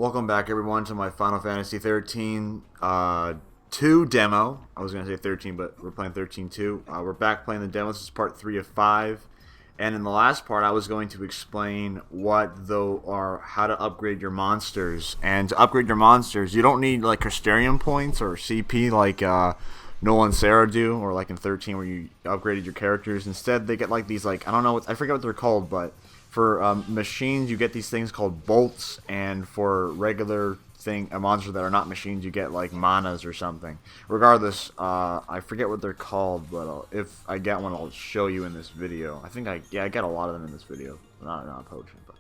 Welcome back, everyone, to my Final Fantasy XIII 2 demo. I was going to say 13, but we're playing 13-2. We're back playing the demo. This is part 3 of 5. And in the last part, I was going to explain how to upgrade your monsters. And to upgrade your monsters, you don't need like Crystarium points or CP like Noel and Sarah do, or like in 13 where you upgraded your characters. Instead, they get like these, like, I don't know, I forget what they're called, but for machines, you get these things called bolts, and for regular monsters that are not machines, you get like manas or something. Regardless, I forget what they're called, but if I get one, I'll show you in this video. I get a lot of them in this video. Not potion, but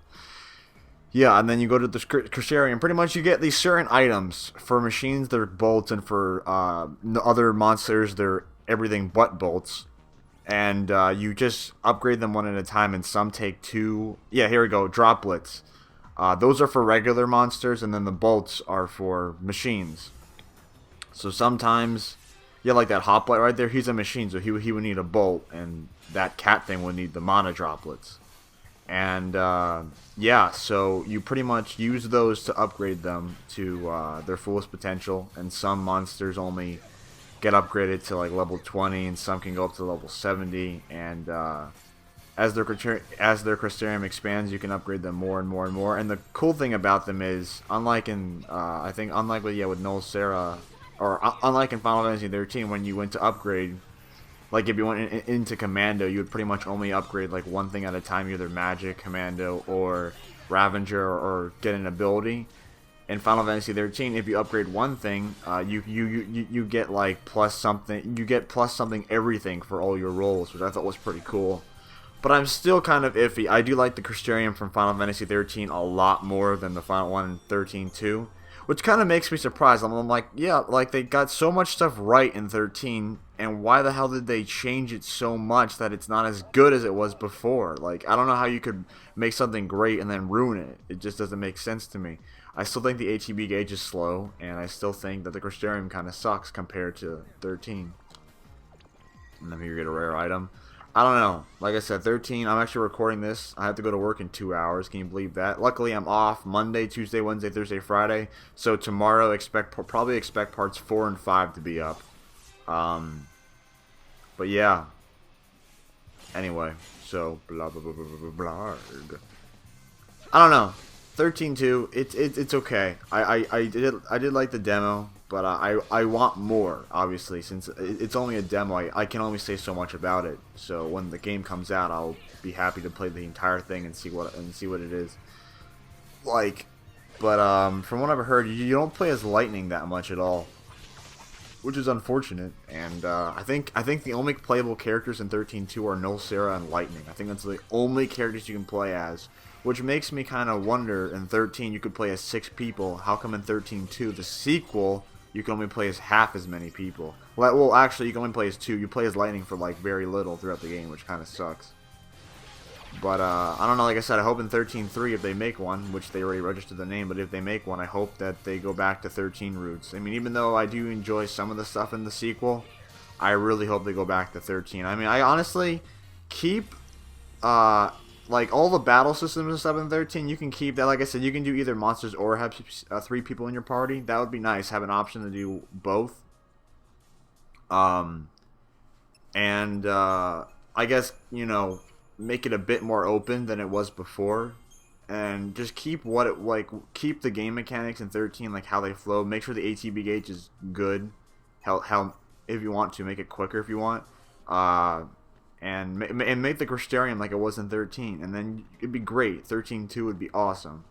yeah. And then you go to the Crystarium. Pretty much, you get these certain items for machines. They're bolts, and for other monsters, they're everything but bolts. And you just upgrade them one at a time, and some take 2. Yeah, here we go, droplets. Those are for regular monsters, and then the bolts are for machines. So sometimes, yeah, like that hoplite right there, he's a machine, so he would need a bolt, and that cat thing would need the mana droplets. And yeah, so you pretty much use those to upgrade them to their fullest potential, and some monsters only get upgraded to like level 20, and some can go up to level 70, and as their Crystarium expands, you can upgrade them more and more and more. And the cool thing about them is, unlike in with Noel Sarah, or unlike in Final Fantasy 13, when you went to upgrade, like if you went into Commando, you would pretty much only upgrade like one thing at a time, either Magic, Commando, or Ravager, or get an ability. In Final Fantasy 13, if you upgrade one thing, you get like plus something. You get plus something everything for all your rolls, which I thought was pretty cool. But I'm still kind of iffy. I do like the Crystarium from Final Fantasy 13 a lot more than the final one in 13-2, which kind of makes me surprised. I'm like, yeah, like they got so much stuff right in 13, and why the hell did they change it so much that it's not as good as it was before? Like, I don't know how you could make something great and then ruin it. It just doesn't make sense to me. I still think the ATB gauge is slow, and I still think that the Crystarium kind of sucks compared to 13. And then here you get a rare item. I don't know. Like I said, 13, I'm actually recording this. I have to go to work in 2 hours. Can you believe that? Luckily, I'm off Monday, Tuesday, Wednesday, Thursday, Friday. So tomorrow, probably expect parts 4 and 5 to be up. But yeah. Anyway, so blah blah blah blah blah blah. I don't know. 13-2, it's okay. I did like the demo, but I want more, obviously, since it's only a demo. I can only say so much about it. So when the game comes out, I'll be happy to play the entire thing and see what it is like. But from what I've heard, you don't play as Lightning that much at all, which is unfortunate. And I think the only playable characters in 13-2 are Noel, Sarah, and Lightning. I think that's the only characters you can play as. Which makes me kind of wonder, in 13 you could play as 6 people. How come in 13-2, the sequel, you can only play as half as many people? Well, actually, you can only play as 2. You play as Lightning for like very little throughout the game, which kind of sucks. But I don't know, like I said, I hope in 13-3, if they make one, which they already registered the name, but if they make one, I hope that they go back to 13 roots. I mean, even though I do enjoy some of the stuff in the sequel, I really hope they go back to 13. I mean, I honestly keep like all the battle systems and stuff in 13, you can keep that. Like I said, you can do either monsters or have 3 people in your party. That would be nice. Have an option to do both. And I guess, you know, make it a bit more open than it was before, and just keep keep the game mechanics in 13, like how they flow. Make sure the ATB gauge is good. How if you want to make it quicker if you want. And make the Crystarium like it was in 13, and then it'd be great. 13-2 would be awesome.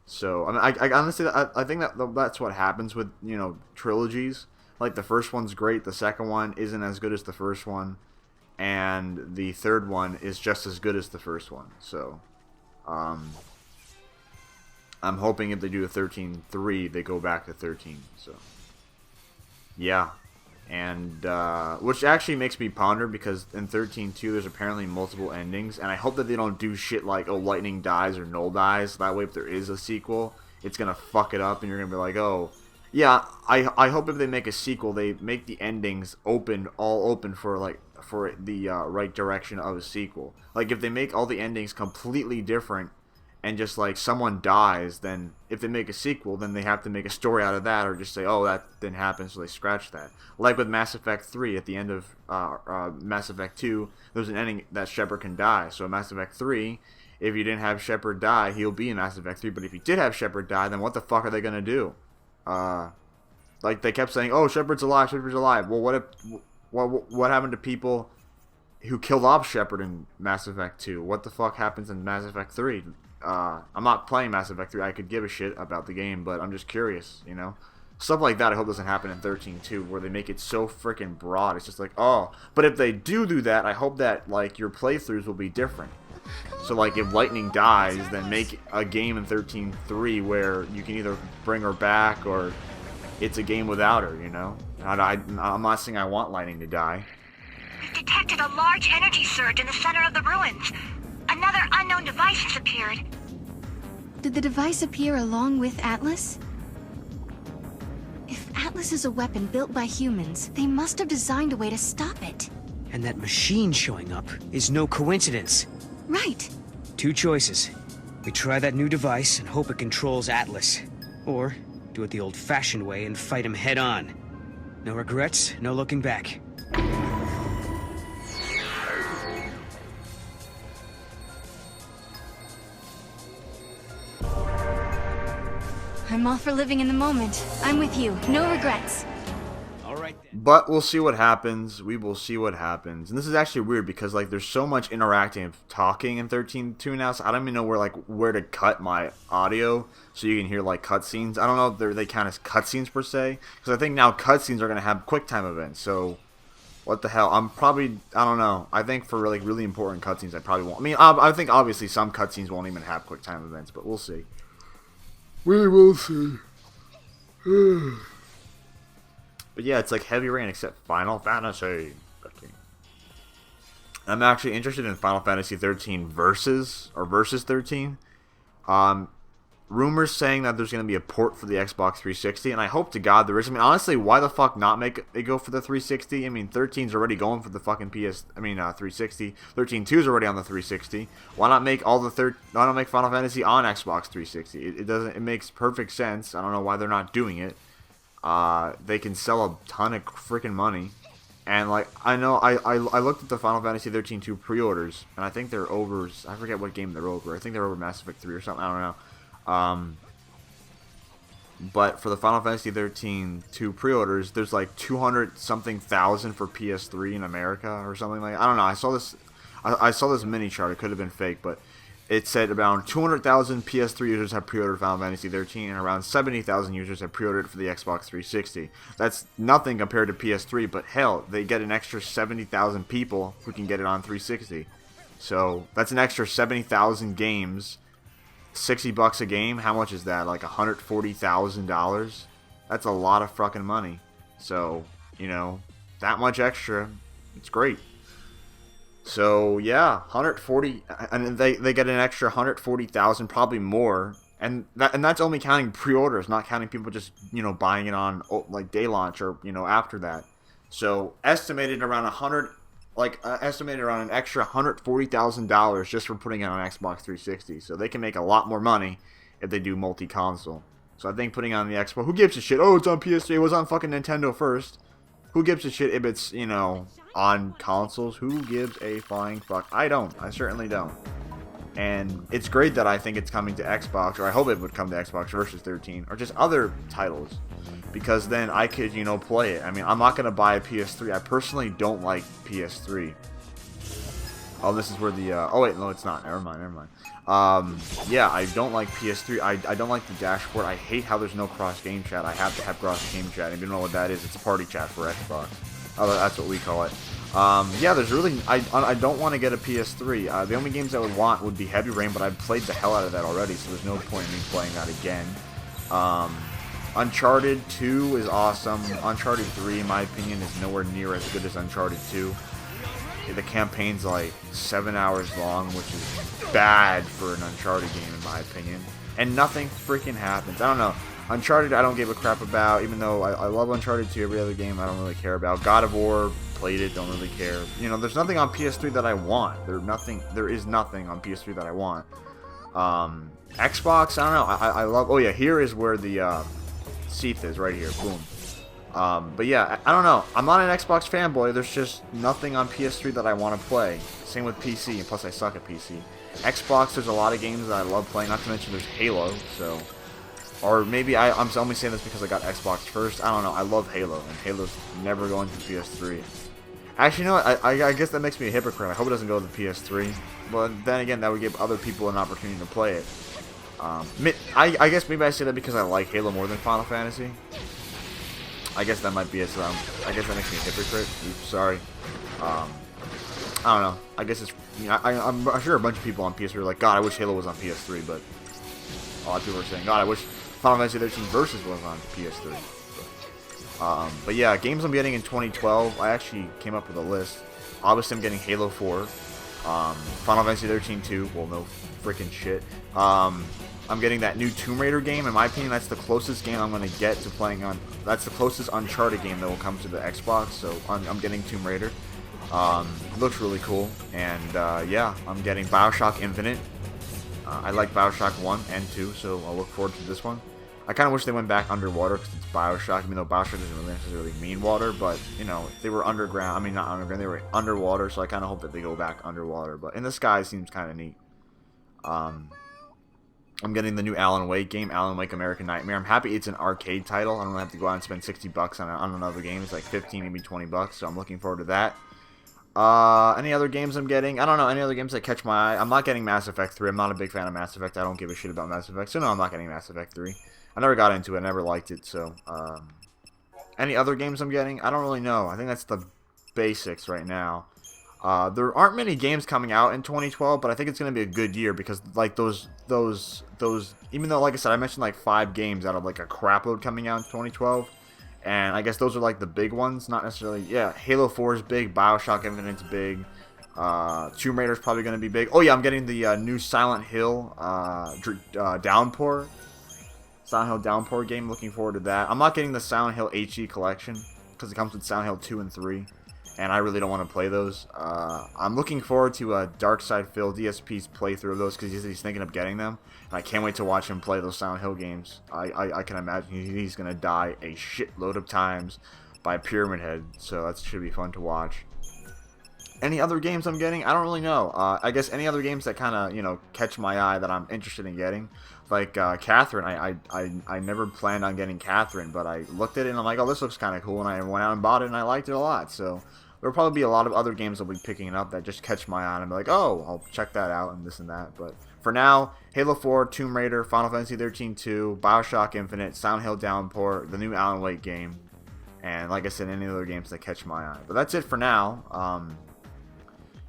So I mean, I honestly, I think that's what happens with, you know, trilogies. Like the first one's great, the second one isn't as good as the first one, and the third one is just as good as the first one. So I'm hoping if they do a 13-3, they go back to 13. So yeah. And which actually makes me ponder, because in 13-2 there's apparently multiple endings, and I hope that they don't do shit like, oh, Lightning dies or Noel dies. That way, if there is a sequel, it's gonna fuck it up, and you're gonna be like, oh, yeah. I hope if they make a sequel, they make the endings all open for the right direction of a sequel. Like if they make all the endings completely different, and just like someone dies, then if they make a sequel, then they have to make a story out of that, or just say, oh, that didn't happen, so they scratch that. Like with Mass Effect 3, at the end of Mass Effect 2, there's an ending that Shepard can die. So Mass Effect 3, if you didn't have Shepard die, he'll be in Mass Effect 3. But if you did have Shepard die, then what the fuck are they gonna do? Like they kept saying, oh, Shepard's alive, Shepard's alive. Well, what happened to people who killed off Shepard in Mass Effect 2? What the fuck happens in Mass Effect 3? I'm not playing Mass Effect 3. I could give a shit about the game, but I'm just curious, you know? Stuff like that I hope doesn't happen in 13-2, where they make it so freaking broad. It's just like, oh. But if they do that, I hope that, like, your playthroughs will be different. So, like, if Lightning dies, then make a game in 13-3 where you can either bring her back or it's a game without her, you know? I'm not saying I want Lightning to die. We've detected a large energy surge in the center of the ruins. Another unknown device has appeared. Did the device appear along with Atlas? If Atlas is a weapon built by humans, they must have designed a way to stop it. And that machine showing up is no coincidence. Right. Two choices. We try that new device and hope it controls Atlas. Or do it the old-fashioned way and fight him head-on. No regrets, no looking back. I'm all for living in the moment. I'm with you. No regrets. All right then. But we'll see what happens. We will see what happens. And this is actually weird because like there's so much interactive talking in 13.2 now, so I don't even know where to cut my audio so you can hear like cutscenes. I don't know if they count as cutscenes per se, because I think now cutscenes are gonna have QuickTime events. So what the hell? I don't know. I think for like really important cutscenes, I probably won't. I mean, I think obviously some cutscenes won't even have QuickTime events, but we'll see. We will see. But yeah, it's like Heavy Rain except Final Fantasy 13. I'm actually interested in Final Fantasy 13 Versus 13. Rumors saying that there's going to be a port for the Xbox 360, and I hope to God there is. I mean, honestly, why the fuck not make it go for the 360? I mean, 13's already going for the fucking 360. 13.2's already on the 360. Why not make Final Fantasy on Xbox 360? It makes perfect sense. I don't know why they're not doing it. They can sell a ton of freaking money. And like I know I looked at the Final Fantasy 13.2 pre-orders, and I think they're over. I forget what game they're over. I think they're over Mass Effect 3 or something. I don't know. But for the Final Fantasy 13.2 pre-orders, there's like 200-something thousand for PS3 in America or something like that. I don't know. I saw this mini chart. It could have been fake, but it said around 200,000 PS3 users have pre-ordered Final Fantasy 13, and around 70,000 users have pre-ordered for the Xbox 360. That's nothing compared to PS3, but hell, they get an extra 70,000 people who can get it on 360. So that's an extra 70,000 games. $60 a game, how much is that? Like $140,000? That's a lot of fucking money. So, you know, that much extra, it's great. So, yeah, 140, and they get an extra 140,000, probably more. And that's only counting pre-orders, not counting people just, you know, buying it on, like, day launch or, you know, after that. So, estimated around an extra $140,000 just for putting it on Xbox 360. So they can make a lot more money if they do multi-console. So I think putting it on the Xbox, who gives a shit? Oh, it's on PS3. It was on fucking Nintendo first. Who gives a shit if it's, you know, on consoles? Who gives a flying fuck? I don't. I certainly don't. And it's great that I think it's coming to Xbox, or I hope it would come to Xbox Versus 13, or just other titles, because then I could, you know, play it. I mean, I'm not going to buy a PS3. I personally don't like PS3. Oh, this is where the, oh wait, no, it's not. Never mind. Yeah, I don't like PS3. I don't like the dashboard. I hate how there's no cross-game chat. I have to have cross-game chat. If you don't know what that is, it's a party chat for Xbox. Oh, that's what we call it. Yeah, there's really, I don't want to get a PS3. The only games I would want would be Heavy Rain, but I've played the hell out of that already, so there's no point in me playing that again. Uncharted 2 is awesome. Uncharted 3, in my opinion, is nowhere near as good as Uncharted 2. The campaign's like 7 hours long, which is bad for an Uncharted game, in my opinion. And nothing freaking happens. I don't know. Uncharted, I don't give a crap about, even though I love Uncharted 2. Every other game, I don't really care about. God of War, played it, don't really care. You know, there's nothing on PS3 that I want. There is nothing on PS3 that I want. Xbox, I don't know. I love. Oh yeah, here is where the Seath is right here. Boom. But yeah, I don't know. I'm not an Xbox fanboy. There's just nothing on PS3 that I want to play. Same with PC, and plus I suck at PC. Xbox, there's a lot of games that I love playing. Not to mention there's Halo. So, or maybe I'm only saying this because I got Xbox first. I don't know. I love Halo, and Halo's never going to PS3. Actually, no. I guess that makes me a hypocrite. I hope it doesn't go to the PS3. But then again, that would give other people an opportunity to play it. I guess maybe I say that because I like Halo more than Final Fantasy. I guess that might be it. So I guess that makes me a hypocrite. Oops, sorry. I don't know. I guess it's. You know, I'm sure a bunch of people on PS3 are like, God, I wish Halo was on PS3. But a lot of people are saying, God, I wish Final Fantasy XIII Versus was on PS3. But yeah, games I'm getting in 2012. I actually came up with a list. Obviously, I'm getting Halo 4. Final Fantasy XIII-2. Well, no freaking shit. I'm getting that new Tomb Raider game. In my opinion, that's the closest game I'm going to get to playing on... That's the closest Uncharted game that will come to the Xbox, so I'm getting Tomb Raider. It looks really cool. And, yeah, I'm getting Bioshock Infinite. I like Bioshock 1 and 2, so I'll look forward to this one. I kind of wish they went back underwater, because it's Bioshock, even though Bioshock doesn't really necessarily mean water, but, you know, if they were underground... I mean, not underground, they were underwater, so I kind of hope that they go back underwater. But in the sky seems kind of neat. I'm getting the new Alan Wake game, Alan Wake American Nightmare. I'm happy it's an arcade title. I don't have to go out and spend $60 on another game. It's like 15, maybe $20, so I'm looking forward to that. Any other games I'm getting? I don't know, any other games that catch my eye? I'm not getting Mass Effect 3. I'm not a big fan of Mass Effect. I don't give a shit about Mass Effect, so no, I'm not getting Mass Effect 3. I never got into it. I never liked it, so... any other games I'm getting? I don't really know. I think that's the basics right now. There aren't many games coming out in 2012, but I think it's going to be a good year because, like, those, even though, like I said, I mentioned, like, 5 games out of, like, a crapload coming out in 2012, and I guess those are, like, the big ones, not necessarily, yeah, Halo 4 is big, Bioshock Infinite's big, Tomb Raider's probably going to be big. Oh, yeah, I'm getting the new Silent Hill Downpour game, looking forward to that. I'm not getting the Silent Hill HE collection because it comes with Silent Hill 2 and 3. And I really don't want to play those. I'm looking forward to Darkside Phil DSP's playthrough of those because he's thinking of getting them. And I can't wait to watch him play those Silent Hill games. I can imagine he's going to die a shitload of times by Pyramid Head. So that should be fun to watch. Any other games I'm getting? I don't really know. I guess any other games that kind of, you know, catch my eye that I'm interested in getting. Like Catherine, I never planned on getting Catherine, but I looked at it and I'm like, oh, this looks kind of cool. And I went out and bought it and I liked it a lot. So... There'll probably be a lot of other games I'll be picking up that just catch my eye and be like, oh, I'll check that out and this and that. But for now, Halo 4, Tomb Raider, Final Fantasy XIII-2, Bioshock Infinite, Silent Hill Downpour, the new Alan Wake game, and like I said, any other games that catch my eye. But that's it for now. I'm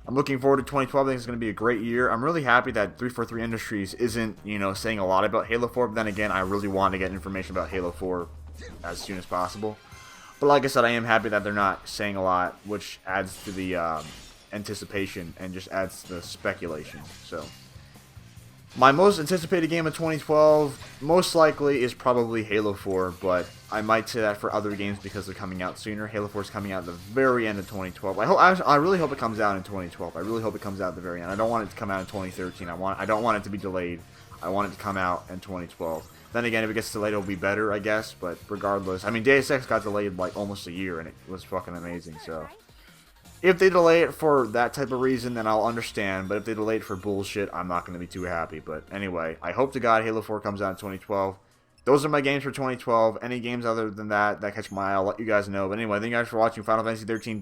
looking forward to 2012. I think it's going to be a great year. I'm really happy that 343 Industries isn't, you know, saying a lot about Halo 4. But then again, I really want to get information about Halo 4 as soon as possible. But like I said, I am happy that they're not saying a lot, which adds to the anticipation and just adds to the speculation. So, my most anticipated game of 2012, most likely, is probably Halo 4, but I might say that for other games because they're coming out sooner. Halo 4 is coming out at the very end of 2012. I really hope it comes out in 2012. I really hope it comes out at the very end. I don't want it to come out in 2013. I don't want it to be delayed. I want it to come out in 2012. Then again, if it gets delayed, it'll be better, I guess. But regardless, I mean, Deus Ex got delayed like almost a year, and it was fucking amazing. So, if they delay it for that type of reason, then I'll understand. But if they delay it for bullshit, I'm not going to be too happy. But anyway, I hope to God Halo 4 comes out in 2012. Those are my games for 2012. Any games other than that catch my eye, I'll let you guys know. But anyway, thank you guys for watching Final Fantasy XIII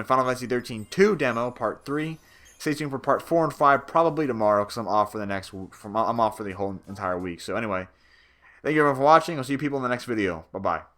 Final Fantasy XIII-2 demo part 3. Stay tuned for part 4 and 5 probably tomorrow because I'm off for the next. I'm off for the whole entire week. So anyway. Thank you everyone for watching. I'll see you people in the next video. Bye-bye.